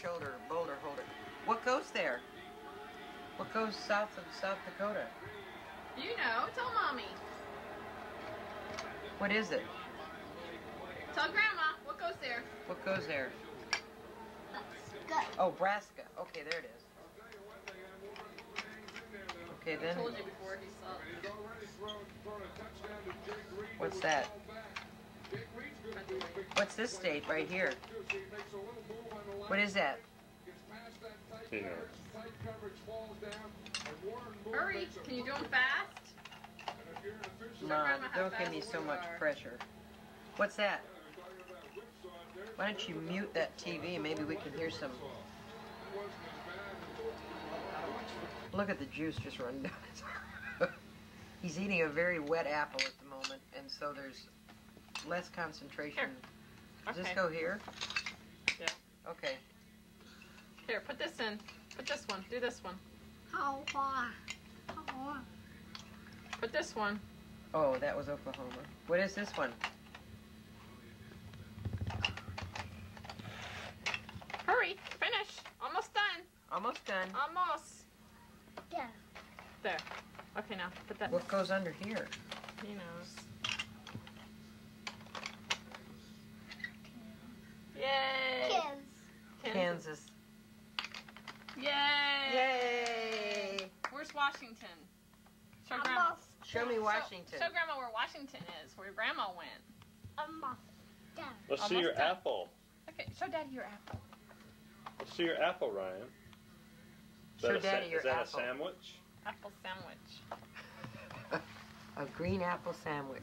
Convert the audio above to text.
shoulder, boulder holder. What goes there? What goes south of South Dakota? You know, tell Mommy. What is it? Tell Grandma, what goes there? What goes there? Go. Oh, Braska. Okay, there it is. Okay, I then. told you before he saw. What's that? What's this state right here? What is that? He knows. Hurry, can you do them fast? No, don't give me so much pressure. What's that? Why don't you mute that TV? Maybe we can hear some. Look at the juice just running down his arm. He's eating a very wet apple at the moment, and so there's less concentration. Here. Does Okay. this go here? Yeah. Okay. Here, put this in. Put this one. Do this one. Put this one. Oh, that was Oklahoma. What is this one? Hurry, finish. Almost done. Almost done. Almost. There. There. Okay, now put that. What goes under here? He knows. Yay! Kansas. Yay! Yay! Where's Washington? Show Grandma. Show me Washington. Show Grandma where Washington is, where Grandma went. Almost. There. Let's see Almost your done. apple. Okay, show Daddy your apple. Let's see your apple, Ryan. Show Daddy your Is that a apple. sandwich? Apple sandwich. A green apple sandwich.